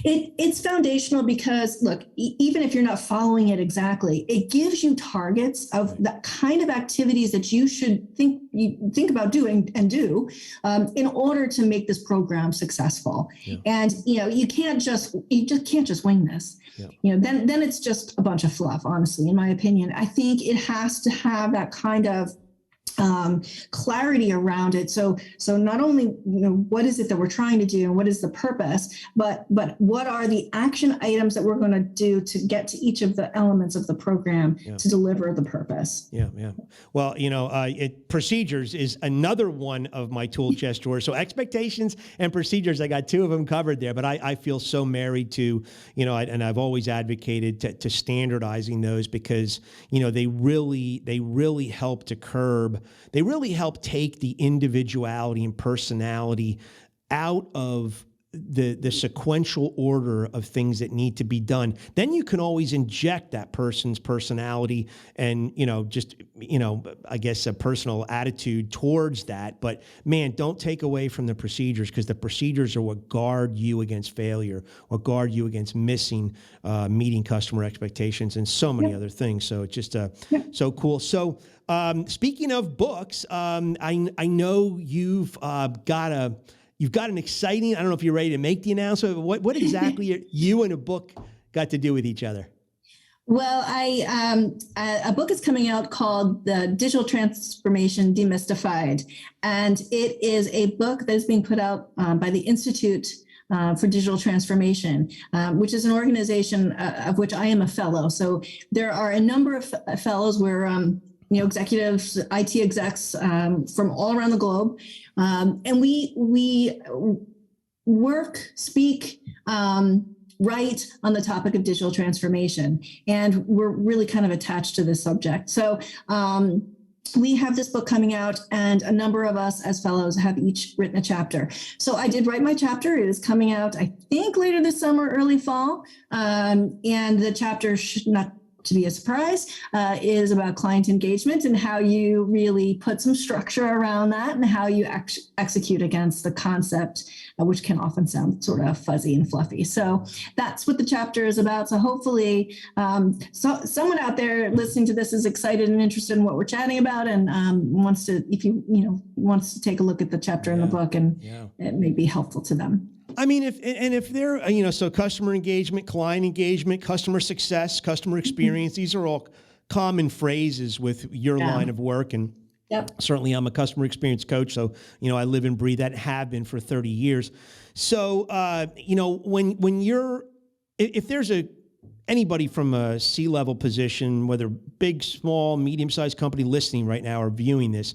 It's foundational because, look, even if you're not following it exactly, it gives you targets of the kind of activities that you should think about doing and do in order to make this program successful. Yeah. And you just can't just wing this. Yeah. Then it's just a bunch of fluff. Honestly, in my opinion, I think it has to have that kind of clarity around it. So not only, what is it that we're trying to do and what is the purpose, but what are the action items that we're going to do to get to each of the elements of the program to deliver the purpose. Yeah. Well, procedures is another one of my tool chest drawers. So expectations and procedures, I got two of them covered there, but I feel so married to, and I've always advocated to standardizing those because, they really help to curb. They really help take the individuality and personality out of the sequential order of things that need to be done. Then you can always inject that person's personality and, I guess a personal attitude towards that. But man, don't take away from the procedures because the procedures are what guard you against failure or guard you against meeting customer expectations and so many other things. So it's just so cool. So speaking of books, I know you've got an exciting, I don't know if you're ready to make the announcement, but what exactly you and a book got to do with each other? Well, a book is coming out called The Digital Transformation Demystified. And it is a book that is being put out by the Institute for Digital Transformation, which is an organization of which I am a fellow. So there are a number of fellows where executives, IT execs from all around the globe. And we work, speak, write on the topic of digital transformation. And we're really kind of attached to this subject. So we have this book coming out and a number of us as fellows have each written a chapter. So I did write my chapter. It is coming out, I think, later this summer, early fall. And the chapter should not to be a surprise, is about client engagement and how you really put some structure around that and how you execute against the concept, which can often sound sort of fuzzy and fluffy. So that's what the chapter is about. So hopefully someone out there listening to this is excited and interested in what we're chatting about and wants to take a look at the chapter in the book and it may be helpful to them. I mean, if they're, so customer engagement, client engagement, customer success, customer experience, these are all common phrases with your line of work. And certainly I'm a customer experience coach. So, I live and breathe that, have been for 30 years. So, if there's anybody from a C-level position, whether big, small, medium-sized company listening right now or viewing this,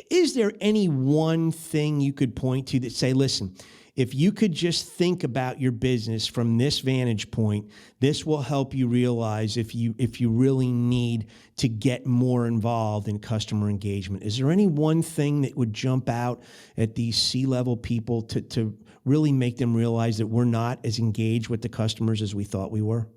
is there any one thing you could point to that say, listen, if you could just think about your business from this vantage point, this will help you realize if you really need to get more involved in customer engagement? Is there any one thing that would jump out at these C-level people to really make them realize that we're not as engaged with the customers as we thought we were?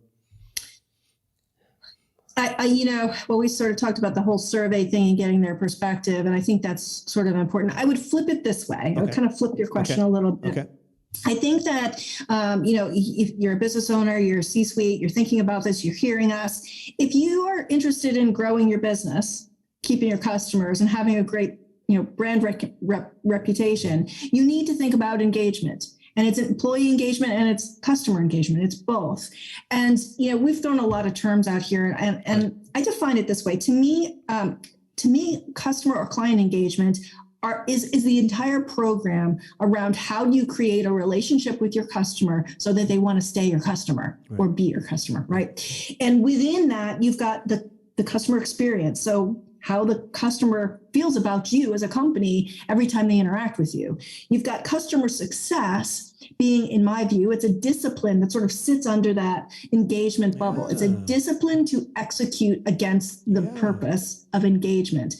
We sort of talked about the whole survey thing and getting their perspective, and I think that's sort of important. I would flip it this way. Okay. I would kind of flip your question a little bit. Okay. I think that, if you're a business owner, you're a C-suite, you're thinking about this, you're hearing us. If you are interested in growing your business, keeping your customers, and having a great, brand reputation, you need to think about engagement. And it's employee engagement and it's customer engagement. It's both. And, we've thrown a lot of terms out here and I define it this way. To me, customer or client engagement is the entire program around how you create a relationship with your customer so that they want to stay your customer or be your customer, right? And within that, you've got the customer experience. So how the customer feels about you as a company every time they interact with you. You've got customer success being, in my view, it's a discipline that sort of sits under that engagement bubble. It's a discipline to execute against the purpose of engagement.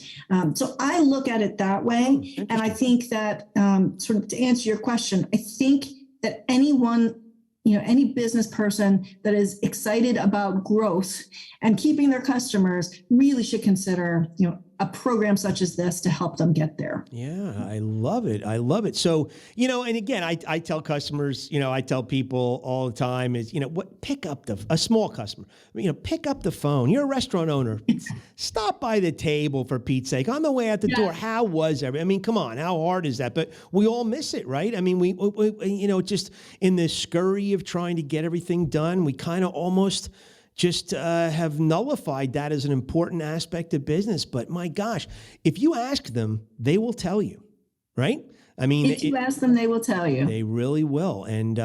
So I look at it that way. And I think that sort of to answer your question, I think that anyone any business person that is excited about growth and keeping their customers really should consider, a program such as this to help them get there. Yeah, I love it. I love it. So, and again, I tell customers, I tell people all the time is, pick up a small customer, pick up the phone. You're a restaurant owner. Stop by the table, for Pete's sake, on the way out the door. How was everything? I mean, come on, how hard is that? But we all miss it, right? I mean, we just in the scurry of trying to get everything done, we kind of almost just have nullified that as an important aspect of business. But my gosh, if you ask them, they will tell you, right? I mean, if you ask them, they will tell you. They really will. And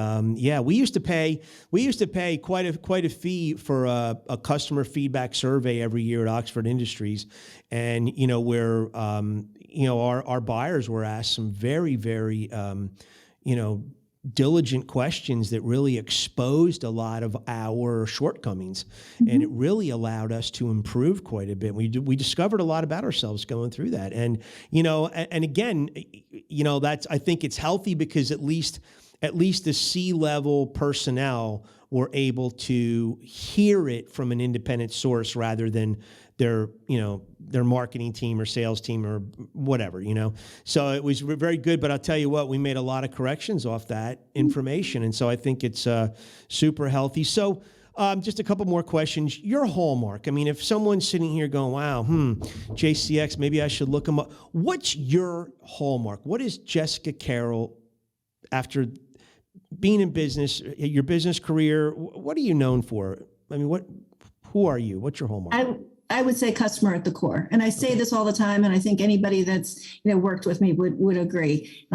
we used to pay quite a fee for a customer feedback survey every year at Oxford Industries, and where our buyers were asked some very, very diligent questions that really exposed a lot of our shortcomings, and it really allowed us to improve quite a bit. We discovered a lot about ourselves going through that, and and again, I think it's healthy because at least the C-level personnel were able to hear it from an independent source rather than their marketing team or sales team or whatever, So it was very good, but I'll tell you what, we made a lot of corrections off that information. And so I think it's super healthy. So just a couple more questions. Your hallmark. I mean, if someone's sitting here going, wow, Jcx, maybe I should look them up. What's your hallmark? What is Jessica Carroll, after being in business, your business career, what are you known for? I mean, who are you? What's your hallmark? I would say customer at the core. And I say this all the time, and I think anybody that's worked with me would agree.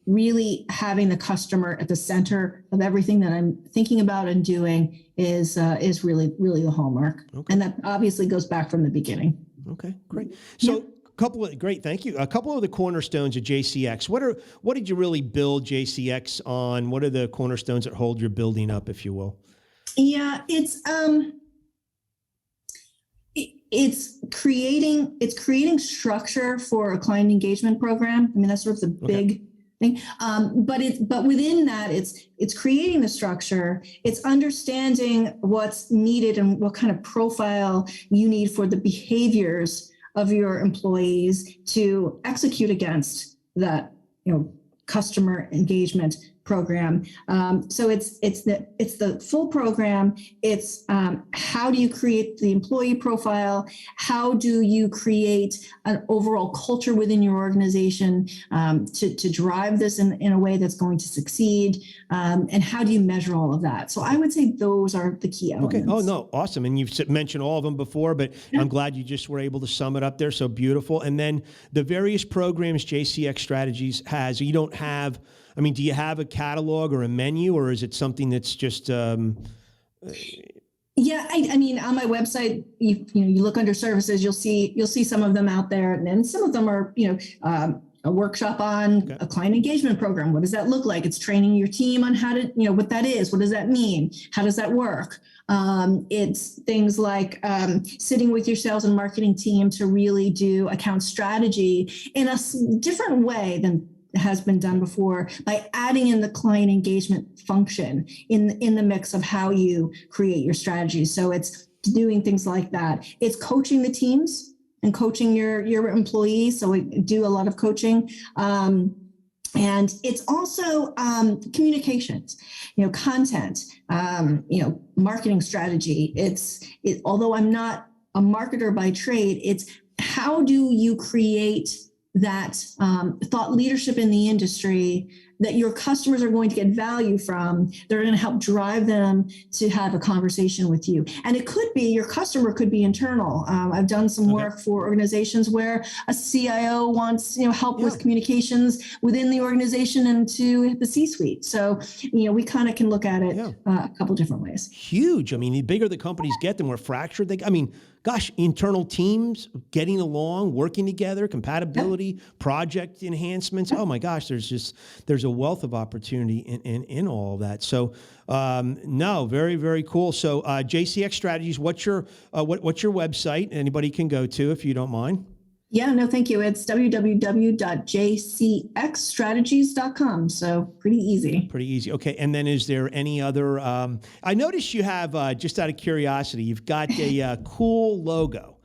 Really having the customer at the center of everything that I'm thinking about and doing is really, really the hallmark. Okay. And that obviously goes back from the beginning. Okay, great. So thank you. A couple of the cornerstones of Jcx. What did you really build Jcx on? What are the cornerstones that hold your building up, if you will? Yeah, it's creating structure for a client engagement program. I mean, that's sort of the big thing. But within that, it's creating the structure. It's understanding what's needed and what kind of profile you need for the behaviors of your employees to execute against that, customer engagement program. So it's the full program. It's how do you create the employee profile? How do you create an overall culture within your organization to drive this in a way that's going to succeed? And how do you measure all of that? So I would say those are the key elements. Okay. Oh, no. Awesome. And you've mentioned all of them before, but I'm glad you just were able to sum it up there. So beautiful. And then the various programs Jcx Strategies has, you don't have, I mean, do you have a catalog or a menu, or is it something that's just? Yeah, I mean, on my website, you look under services, you'll see some of them out there, and then some of them are, a workshop on a client engagement program. What does that look like? It's training your team on how to, what that is. What does that mean? How does that work? It's things like sitting with your sales and marketing team to really do account strategy in a different way than has been done before, by adding in the client engagement function in the mix of how you create your strategy. So it's doing things like that. It's coaching the teams and coaching your employees. So we do a lot of coaching. And it's also communications, content, marketing strategy. Although I'm not a marketer by trade, it's how do you create that thought leadership in the industry that your customers are going to get value from. They're going to help drive them to have a conversation with you. And it could be, your customer could be internal. I've done some work for organizations where a CIO wants, help with communications within the organization and to the C-suite. So, we kind of can look at it a couple different ways. Huge. I mean, the bigger the companies get, the more fractured internal teams getting along, working together, compatibility, project enhancements. Oh my gosh, there's a wealth of opportunity in all of that. So no, very, very cool. So Jcx Strategies, what's your website? Anybody can go to if you don't mind. Yeah, no, thank you. It's www.jcxstrategies.com. So pretty easy. Pretty easy. Okay. And then is there any other, I noticed you have, just out of curiosity, you've got a cool logo.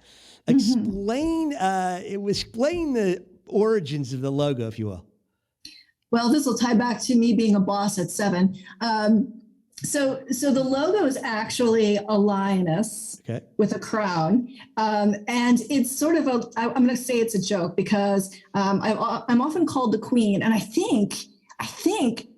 Explain, explain the origins of the logo, if you will. Well, this will tie back to me being a boss at 7. So the logo is actually a lioness with a crown, and it's sort of I'm going to say it's a joke because I'm often called the queen, and I think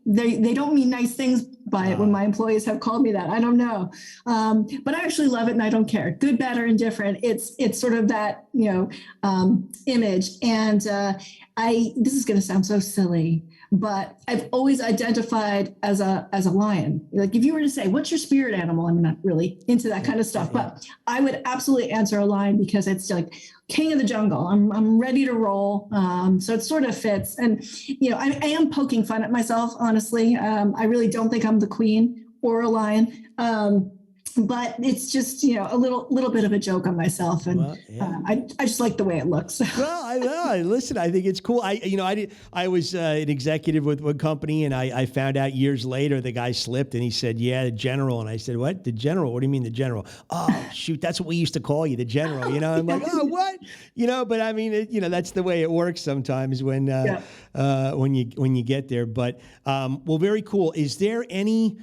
they don't mean nice things by it when my employees have called me that. I don't know, but I actually love it and I don't care. Good, bad, or indifferent. It's sort of that image, and this is going to sound so silly, but I've always identified as a lion. Like if you were to say, what's your spirit animal? I'm not really into that kind of stuff, but I would absolutely answer a lion because it's like king of the jungle. I'm ready to roll. So it sort of fits. And, I am poking fun at myself, honestly. I really don't think I'm the queen or a lion. But it's just, a little bit of a joke on myself. And I just like the way it looks. Well, I know. Listen, I think it's cool. I was an executive with one company, and I found out years later the guy slipped and he said, yeah, the general. And I said, what? The general? What do you mean the general? Oh, shoot, that's what we used to call you, the general. I'm like, oh, what? But I mean, that's the way it works sometimes when you get there. But, well, very cool. Is there any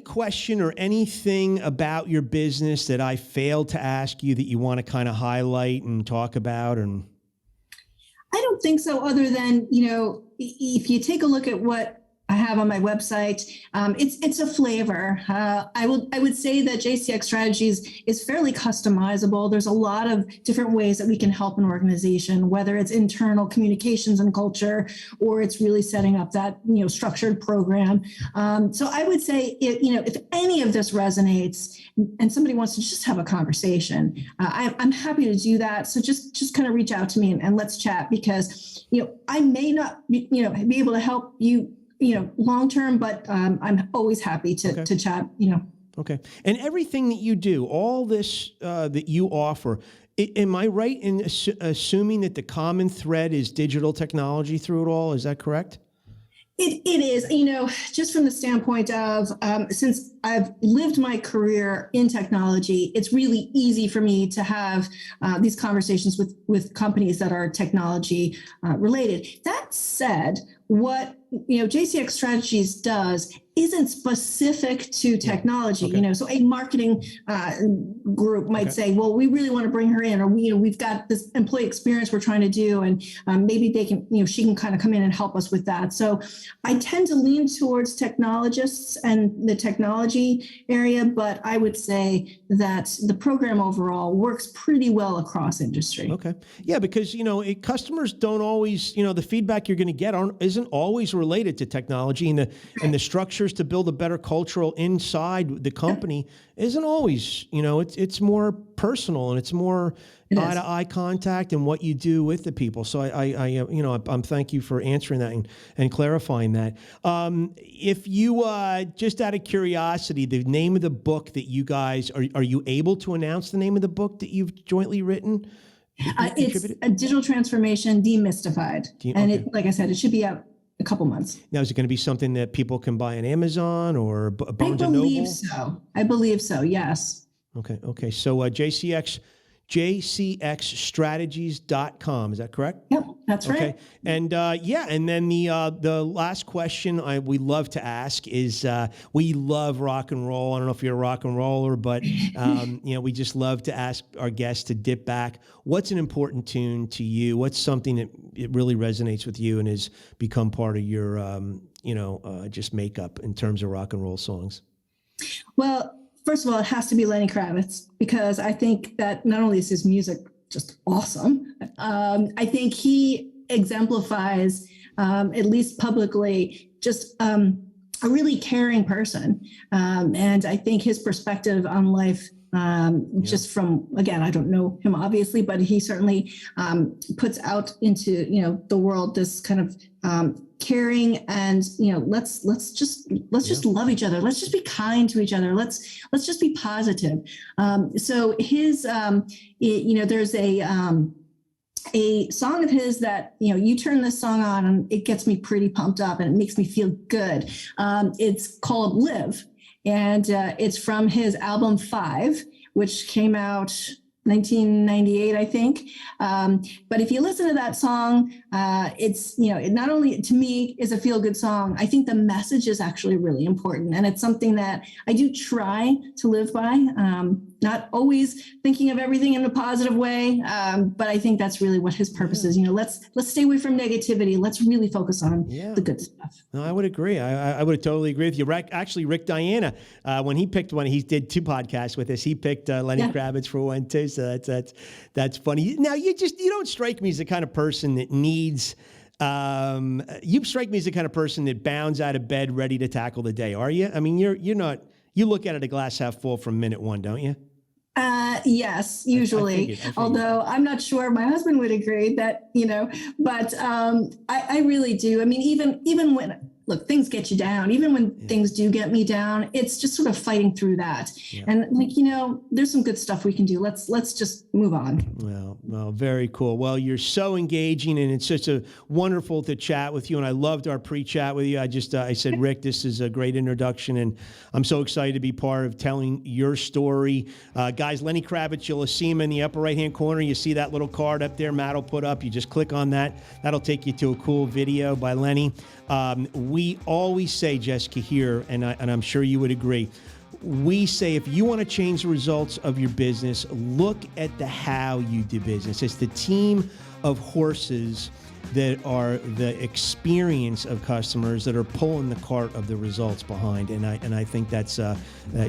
question or anything about your business that I failed to ask you that you want to kind of highlight and talk about? And I don't think so, other than, if you take a look at what I have on my website, it's a flavor. I would say that Jcx Strategies is fairly customizable. There's a lot of different ways that we can help an organization, whether it's internal communications and culture, or it's really setting up that structured program. So I would say, if any of this resonates and somebody wants to just have a conversation, I'm happy to do that. So just kind of reach out to me and let's chat, because I may not be able to help you long-term, but I'm always happy to chat, Okay. And everything that you do, all this that you offer, am I right in assuming that the common thread is digital technology through it all? Is that correct? It is, just from the standpoint of, since I've lived my career in technology, it's really easy for me to have these conversations with companies that are technology related. That said, what Jcx Strategies does isn't specific to technology. So a marketing group might say, well, we really want to bring her in, or we've got this employee experience we're trying to do, and maybe they can, she can kind of come in and help us with that. So I tend to lean towards technologists and the technology area, but I would say that the program overall works pretty well across industry. Okay. Yeah, because, customers don't always, the feedback you're going to get isn't always related to technology, and the structures to build a better cultural inside the company isn't always, it's more personal, and it's more eye-to-eye contact and what you do with the people. So I'm thank you for answering that and clarifying that. If you, just out of curiosity, the name of the book that you guys, are you able to announce the name of the book that you've jointly written? It's a digital transformation, Demystified. And like I said, it should be out a couple months. Now, is it going to be something that people can buy on Amazon or Barnes and Noble? I believe so. Yes. Okay. So jcxstrategies.com. Is that correct? Yep, that's right. Okay. And and then the last question we love to ask is, we love rock and roll. I don't know if you're a rock and roller, but we just love to ask our guests to dip back. What's an important tune to you? What's something that it really resonates with you and has become part of your just makeup in terms of rock and roll songs? Well, first of all, it has to be Lenny Kravitz, because I think that not only is his music just awesome, I think he exemplifies, at least publicly, just a really caring person. And I think his perspective on life, just from, again, I don't know him obviously, but he certainly puts out into, the world this kind of caring, and let's just love each other. Let's just be kind to each other. Let's just be positive. So his, there's a a song of his that, you turn this song on and it gets me pretty pumped up and it makes me feel good. It's called Live, and it's from his album 5, which came out 1998, I think. But if you listen to that song, it's, it not only to me is a feel good song, I think the message is actually really important. And it's something that I do try to live by. Not always thinking of everything in a positive way, but I think that's really what his purpose is. Let's stay away from negativity. Let's really focus on the good stuff. No, I would agree. I would totally agree with you. Actually, Rick Diana, when he picked one, he did 2 podcasts with us. He picked Lenny Kravitz for one too. So that's funny. Now you don't strike me as the kind of person that needs. You strike me as the kind of person that bounds out of bed ready to tackle the day. Are you? I mean, you're not. You look at it a glass half full from minute one, don't you? Yes, usually. I figured. Although I'm not sure my husband would agree that, but I really do. I mean, even when, look, things get you down, even when things do get me down, it's just sort of fighting through that. Yeah. And there's some good stuff we can do. Let's just move on. Well, very cool. Well, you're so engaging, and it's just wonderful to chat with you. And I loved our pre-chat with you. I said, Rick, this is a great introduction, and I'm so excited to be part of telling your story. Guys, Lenny Kravitz, you'll see him in the upper right-hand corner. You see that little card up there Matt will put up. You just click on that. That'll take you to a cool video by Lenny. We always say, Jessica, here, and I'm sure you would agree, we say if you want to change the results of your business, look at the how you do business. It's the team of horses that are the experience of customers that are pulling the cart of the results behind. And I think that's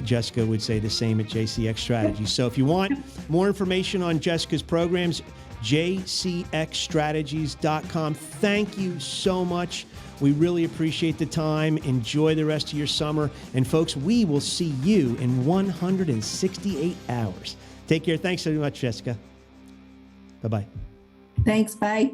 Jessica would say the same at Jcx Strategy. So if you want more information on Jessica's programs, jcxstrategies.com. Thank you so much. We really appreciate the time. Enjoy the rest of your summer. And folks, we will see you in 168 hours. Take care. Thanks so much, Jessica. Bye-bye. Thanks. Bye.